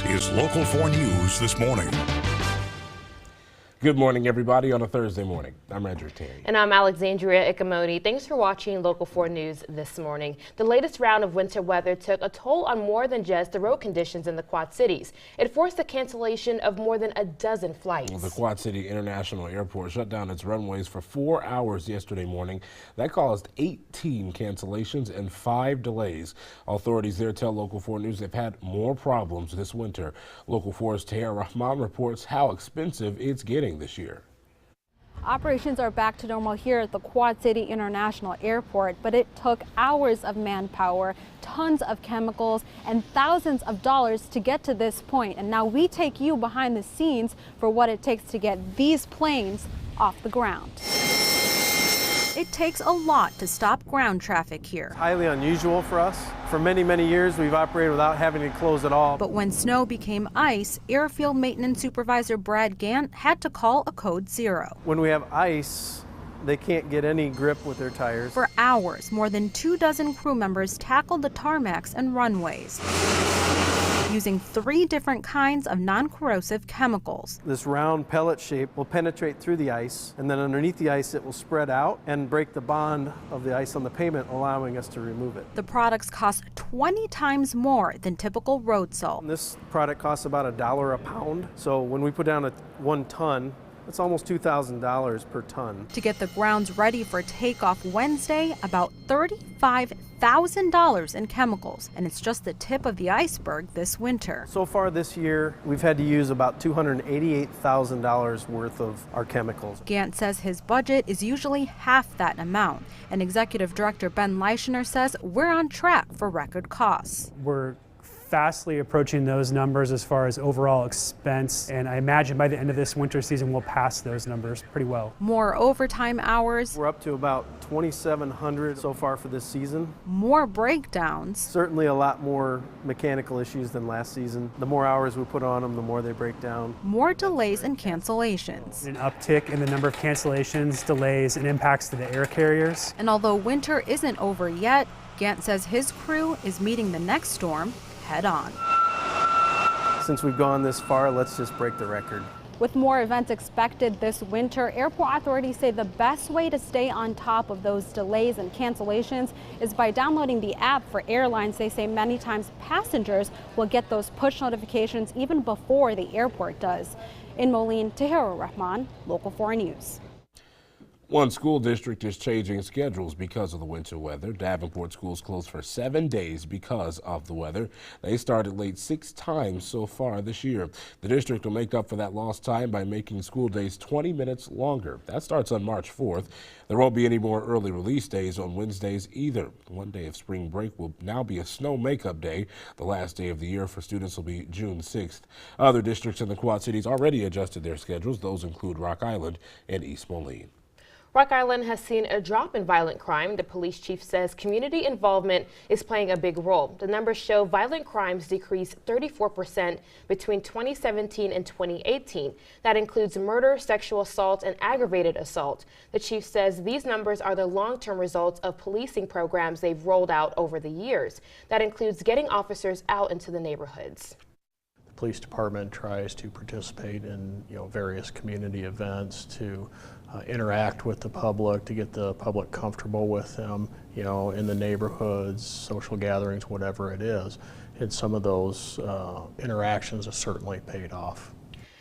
is Local 4 News this morning. Good morning, everybody, on a Thursday morning. I'm Andrew Terry. And I'm Alexandria Ikomoni. Thanks for watching Local 4 News this morning. The latest round of winter weather took a toll on more than just the road conditions in the Quad Cities. It forced the cancellation of more than a dozen flights. The Quad City International Airport shut down its runways for 4 hours yesterday morning. That caused 18 cancellations and 5 delays. Authorities there tell Local 4 News they've had more problems this winter. Local 4's Tahir Rahman reports how expensive it's getting this year. Operations are back to normal here at the Quad City International Airport, but it took hours of manpower, tons of chemicals, and thousands of dollars to get to this point. And now we take you behind the scenes for what it takes to get these planes off the ground. It takes a lot to stop ground traffic here. Highly unusual for us. For many, many years, we've operated without having to close at all. But when snow became ice, Airfield Maintenance Supervisor Brad Gant had to call a code 0. When we have ice, they can't get any grip with their tires. For hours, more than 24 crew members tackled the tarmacs and runways, using 3 different kinds of non-corrosive chemicals. This round pellet shape will penetrate through the ice, and then underneath the ice it will spread out and break the bond of the ice on the pavement, allowing us to remove it. The products cost 20 times more than typical road salt. This product costs about $1 a pound, so when we put down 1 ton, it's almost $2,000 per ton. To get the grounds ready for takeoff Wednesday, about $35,000 in chemicals, and it's just the tip of the iceberg this winter. So far this year, we've had to use about $288,000 worth of our chemicals. Gant says his budget is usually half that amount, and Executive Director Ben Leischner says we're on track for record costs. We're fastly approaching those numbers as far as overall expense, and I imagine by the end of this winter season we'll pass those numbers pretty well. More overtime hours. We're up to about 2,700 so far for this season. More breakdowns. Certainly a lot more mechanical issues than last season. The more hours we put on them, the more they break down. More delays and cancellations. An uptick in the number of cancellations, delays, and impacts to the air carriers. And although winter isn't over yet, Gant says his crew is meeting the next storm head on. Since we've gone this far, let's just break the record. With more events expected this winter, airport authorities say the best way to stay on top of those delays and cancellations is by downloading the app. For airlines, they say many times passengers will get those push notifications even before the airport does. In Moline, Tahir Rahman, Local 4 News. One school district is changing schedules because of the winter weather. Davenport schools closed for 7 days because of the weather. They started late 6 times so far this year. The district will make up for that lost time by making school days 20 minutes longer. That starts on March 4th. There won't be any more early release days on Wednesdays either. One day of spring break will now be a snow makeup day. The last day of the year for students will be June 6th. Other districts in the Quad Cities already adjusted their schedules. Those include Rock Island and East Moline. Rock Island has seen a drop in violent crime. The police chief says community involvement is playing a big role. The numbers show violent crimes decreased 34% between 2017 and 2018. That includes murder, sexual assault, and aggravated assault. The chief says these numbers are the long-term results of policing programs they've rolled out over the years. That includes getting officers out into the neighborhoods. The police department tries to participate in various community events to interact with the public, to get the public comfortable with them, in the neighborhoods, social gatherings, whatever it is. And some of those interactions have certainly paid off.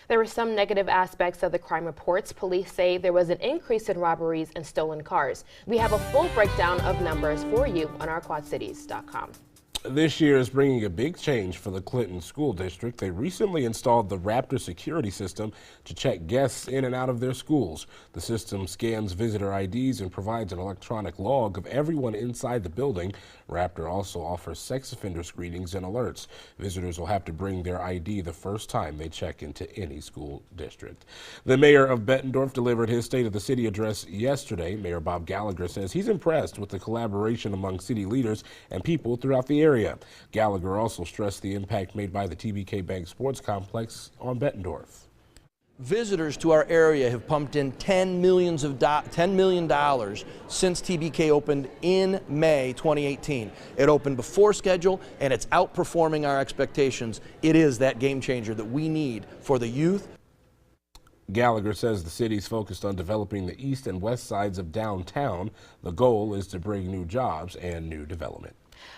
There were some negative aspects of the crime reports. Police say there was an increase in robberies and stolen cars. We have a full breakdown of numbers for you on our quadcities.com. This year is bringing a big change for the Clinton School District. They recently installed the Raptor security system to check guests in and out of their schools. The system scans visitor IDs and provides an electronic log of everyone inside the building. Raptor also offers sex offender screenings and alerts. Visitors will have to bring their ID the first time they check into any school district. The mayor of Bettendorf delivered his State of the City address yesterday. Mayor Bob Gallagher says he's impressed with the collaboration among city leaders and people throughout the area. Gallagher also stressed the impact made by the TBK Bank Sports Complex on Bettendorf. Visitors to our area have pumped in $10 million since TBK opened in May 2018. It opened before schedule, and it's outperforming our expectations. It is that game changer that we need for the youth. Gallagher says the city's focused on developing the east and west sides of downtown. The goal is to bring new jobs and new development.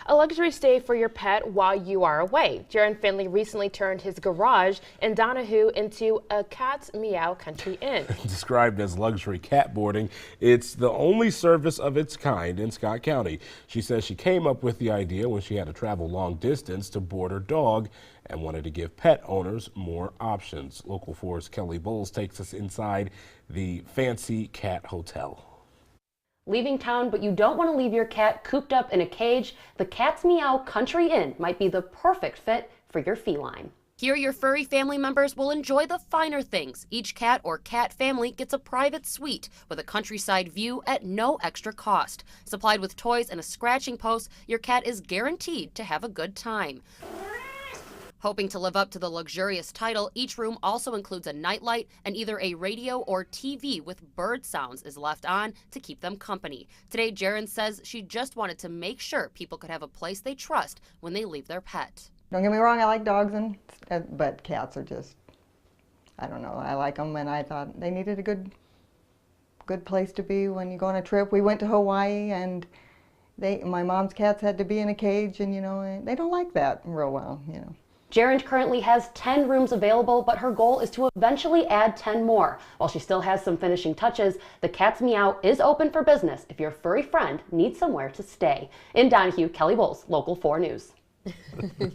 A luxury stay for your pet while you are away. Jaron Finley recently turned his garage in Donahue into a Cat's Meow Country Inn. Described as luxury cat boarding, it's the only service of its kind in Scott County. She says she came up with the idea when she had to travel long distance to board her dog and wanted to give pet owners more options. Local 4's Kelly Bowles takes us inside the Fancy Cat Hotel. Leaving town, but you don't want to leave your cat cooped up in a cage? The Cat's Meow Country Inn might be the perfect fit for your feline. Here, your furry family members will enjoy the finer things. Each cat or cat family gets a private suite with a countryside view at no extra cost. Supplied with toys and a scratching post, your cat is guaranteed to have a good time. Hoping to live up to the luxurious title, each room also includes a nightlight and either a radio or TV with bird sounds is left on to keep them company. Today, Jaron says she just wanted to make sure people could have a place they trust when they leave their pet. Don't get me wrong, I like dogs, but cats are just, I don't know, I like them, and I thought they needed a good place to be when you go on a trip. We went to Hawaii, and my mom's cats had to be in a cage, and they don't like that real well, Jaron currently has 10 rooms available, but her goal is to eventually add 10 more. While she still has some finishing touches, the Cat's Meow is open for business if your furry friend needs somewhere to stay. In Donahue, Kelly Bowles, Local 4 News.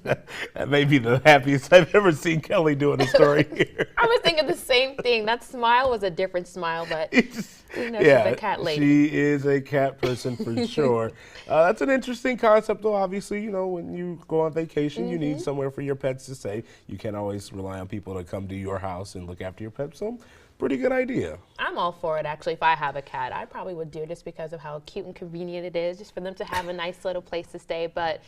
That may be the happiest I've ever seen Kelly doing a story here. I was thinking the same thing. That smile was a different smile, but she's a cat lady. She is a cat person for sure. That's an interesting concept, though. Obviously, when you go on vacation, you need somewhere for your pets to stay. You can't always rely on people to come to your house and look after your pets. So, pretty good idea. I'm all for it, actually. If I have a cat, I probably would do it just because of how cute and convenient it is, just for them to have a nice little place to stay. But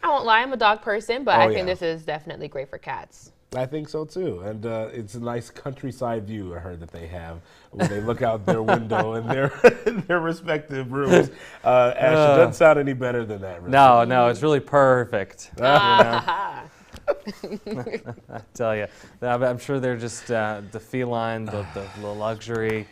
I won't lie, I'm a dog person, but I think this is definitely great for cats. I think so too, and it's a nice countryside view I heard that they have when they look out their window in their respective rooms. Ash, it doesn't sound any better than that. Really. No, it's really perfect. I tell you, I'm sure they're just the feline, the luxury.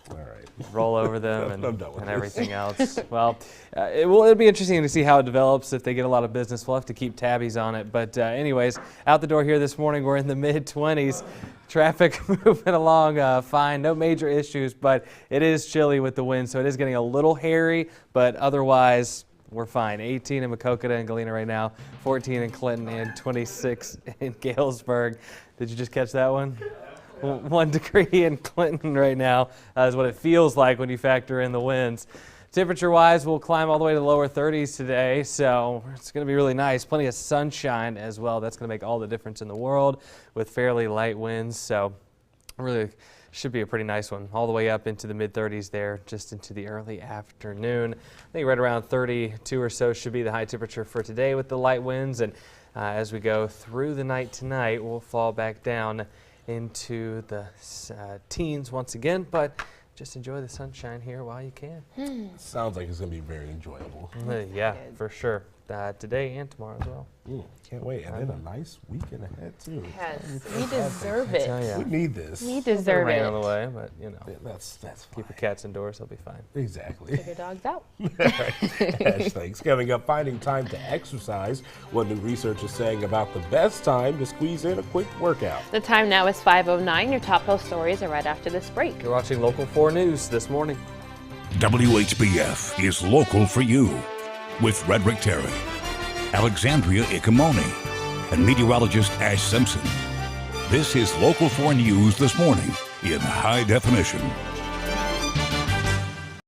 All right. Roll over them and everything else. Well, it'll be interesting to see how it develops. If they get a lot of business, we'll have to keep tabbies on it. But anyways, out the door here this morning, we're in the mid-20s. Traffic moving along fine, no major issues, but it is chilly with the wind, so it is getting a little hairy, but otherwise we're fine. 18 in Maquoketa and Galena right now, 14 in Clinton, and 26 in Galesburg. Did you just catch that one? 1 degree in Clinton right now is what it feels like when you factor in the winds. Temperature-wise, we'll climb all the way to the lower 30s today, so it's going to be really nice. Plenty of sunshine as well. That's going to make all the difference in the world with fairly light winds, so really should be a pretty nice one. All the way up into the mid-30s there, just into the early afternoon. I think right around 32 or so should be the high temperature for today with the light winds, and as we go through the night tonight, we'll fall back down into the teens once again, but just enjoy the sunshine here while you can. Sounds like it's going to be very enjoyable. Yeah, for sure. Today and tomorrow as well. Can't wait. And then a nice weekend ahead, too. Yes, we deserve it. We need this. We deserve rain it. on the way, but that's fine. Keep your cats indoors, they'll be fine. Exactly. Take your dogs out. Ash, thanks. Coming up, finding time to exercise. What new research is saying about the best time to squeeze in a quick workout. The time now is 5:09. Your top post stories are right after this break. You're watching Local 4 News this morning. WHBF is local for you with Redrick Terry, Alexandria Ikomoni, and meteorologist Ash Simpson. This is Local 4 News this morning in high definition.